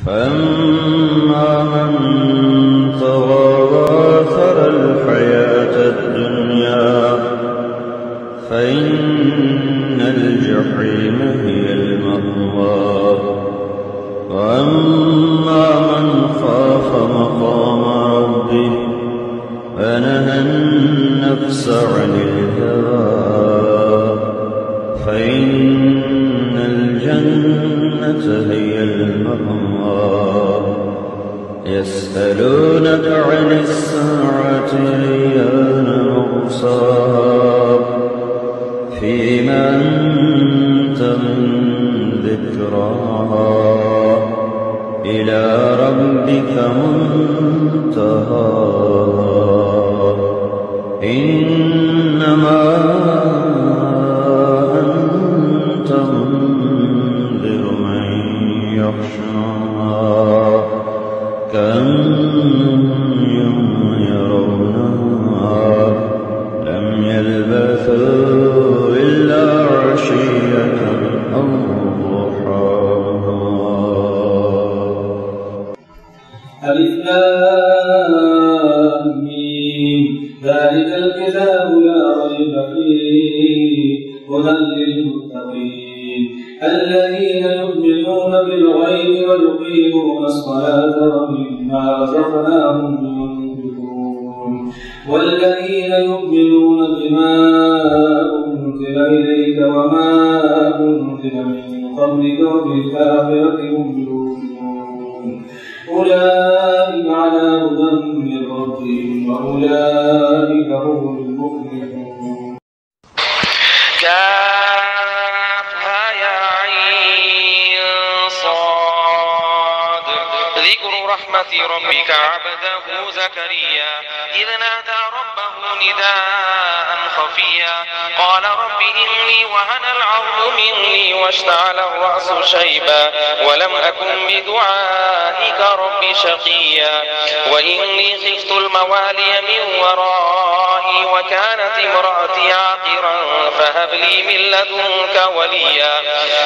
فأما من طغى وآثر الحياة الدنيا فإن الجحيم هي المأوى. وأما من خاف مقام ربه ونهى النفس عن الهوى فإن الجنة هي المأوى. يسألونك عن الساعة أيان مرساها فيما أنت من ذكراها إلى ربك منتهاها. إنما أنت منذر من يخشاها كأنهم يوم يرونها لم يلبثوا إلا عشية أو ضحاها. ألف لام ميم ذلك الكتاب لا ريب فيه هدى للمتقين الذين يؤمنون بالغيب ويقيمون الصلاة ومما رزقناهم ينفقون والذين يؤمنون بما أنزل إليك وما أنزل من قبلك وبالآخرة هم يؤمنون أولئك على هدى من ربهم وأولئك هم المفلحون. كافها يا عين صاد ذكر رحمة ربك عبده زكريا إذ نادى ربه نداء خفيا قال رب إني وهن العظم مني واشتعل الرأس شيبا ولم أكن بدعائك رب شقيا وإني خفت الموالي من ورائي وكانت امرأتي عاقرا فهب لي من لدنك وليا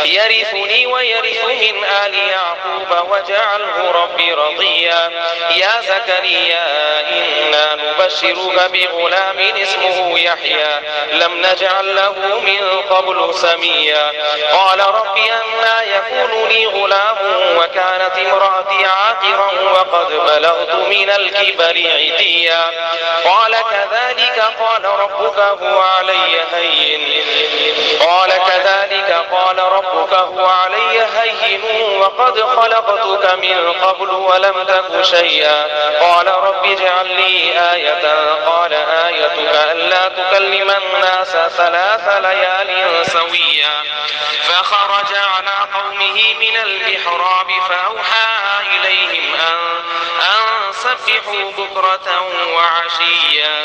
يرثني ويرث من آل يعقوب واجعله ربي رضيا يا زكريا إنا نبشرك بغلام اسمه يحيى لم نجعل له من قبل سميا قال رب أنى يكون لي غلام وكانت امرأتي عاقرا وقد بلغت من الكبر عتيا قال كذلك قال ربك هو علي هين وقد خلقتك من قبل ولم تك شيئا قال رب اجعل لي آية قال آيتك ألا تكلم الناس 3 ليال سويا فخرج على قومه من المحراب فأوحى إليهم أن سبحوا بكرة وعشيا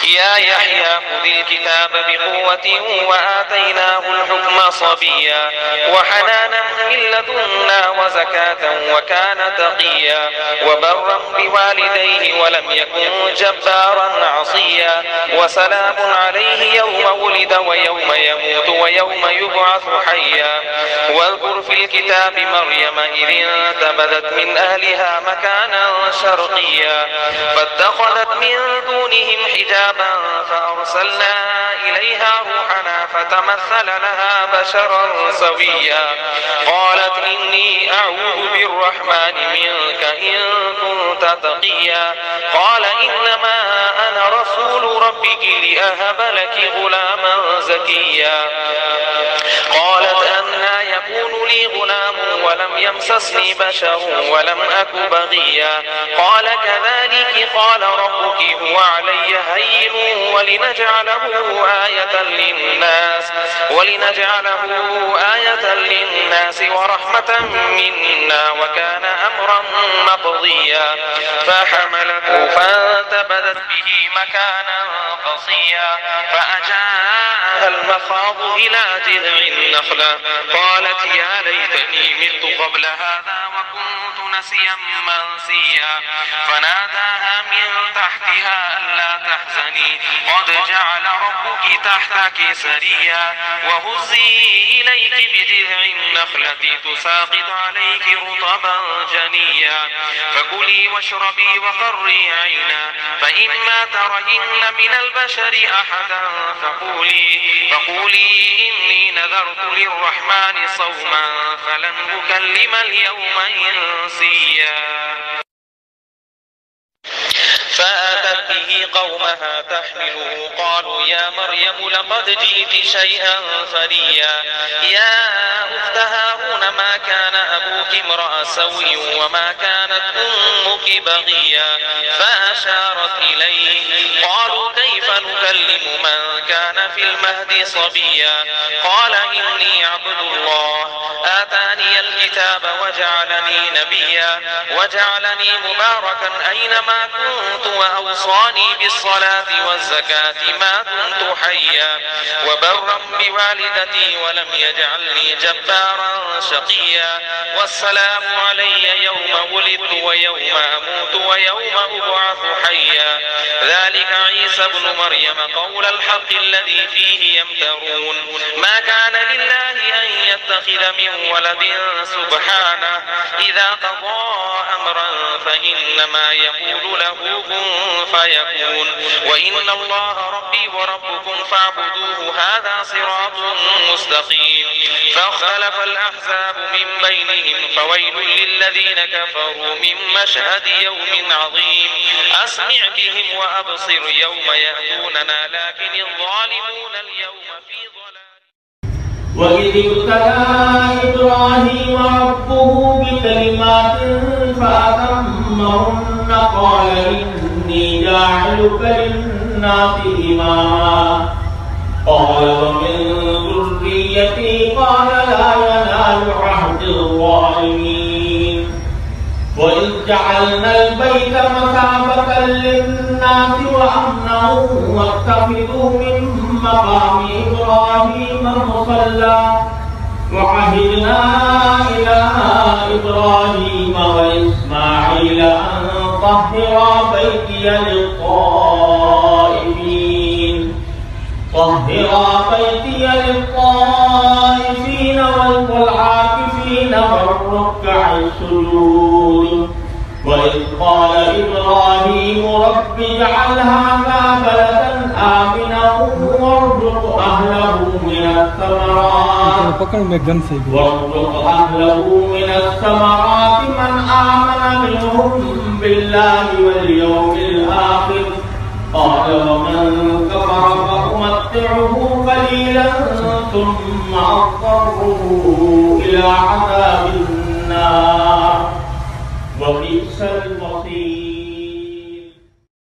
يا يحيى خذ الكتاب بقوة وآتيناه الحكم صبيا وحنانا من لدنا وزكاة وكان تقيا وبرا بوالديه ولم يكن جبارا عصيا وسلام عليه يوم ولد ويوم يموت ويوم يبعث حيا واذكر في الكتاب مريم إذ انتبذت من أهلها مكانا شرقيا فاتخذت من دونهم حجابا فأرسلنا إليها روحنا فتمثل لها بشرا سويا قالت إني أعوذ بالرحمن منك إن كنت تقيا قال إنما أنا رسول ربك لأهب لك غلاما زكيا قالت أنى يكون لي غلام ولم يمسسني بشر ولم أك بغيا قال كذلك قال ربك هو علي هين ولنجعله آية للناس ورحمة منا وكان أمرا مقضيا فحملته فانتبذت به مكانا قصيا فأجاءها المخاض إلى جذع النخلة قالت يا ليتني مت قبل هذا وكنت نسيا منسيا فناداها من تحتها ألا تحزني قد جعل ربك تحتك سريا وهزي إليك بجذع النخلة تساقط عليك رطبا جنيا فكلي واشربي وقري عينا فإما ترين من البشر أحدا فقولي إني نذرت للرحمن صوما فلن أكلم اليوم إنسيا فأتت به قومها تحمله قالوا يا مريم لقد جئت شيئا فريا يا أخت هارون ما كان أبوك امرأ سوء وما كانت أمك بغيا فأشارت إليه قالوا كيف نكلم من كان في المهد صبيا قال إني عبد الله آتاني الكتاب وجعلني نبيا وجعلني مباركا أينما كنت وأوصاني بالصلاة والزكاة ما كنت حيا وبرا بوالدتي ولم يجعلني جبارا شقيا والسلام علي يوم ولدت ويوم أموت ويوم أبعث حيا ذلك عيسى ابن مريم قول الحق الذي فيه يمترون ما كان لله أن يتخذ من ولد سبحانه إذا قضى أمرا فإنما يقول له كن فيكون وإن الله ربي وربكم فاعبدوه هذا صراط مستقيم فاختلف الأحزاب من بينهم فويل للذين كفروا من مشهد يوم عظيم أسمع بهم وأبصر يوم يأتوننا لكن الظالمون اليوم في ضلال وإذ ابتلى إبراهيم ربه بكلمات فأتمهن قال إني جاعلك للناس إماما قال ومن ذريتي قال لا ينال عهد الظالمين وإذ جعلنا البيت مثابة للناس وأمنا واتخذوا من مقام إبراهيم مصلى وعهدنا إلى إبراهيم وإسماعيل أن طهرا بيتي للطائفين والعاكفين والركع السجود وإذ قال إبراهيم رب اجعل هذا بلدا آمنا وارزق أهله من الثمرات من آمن منهم بالله واليوم الآخر قال ومن كفر فأمتعه قليلا ثم أضطره إلى عذاب النار وبئس المصير.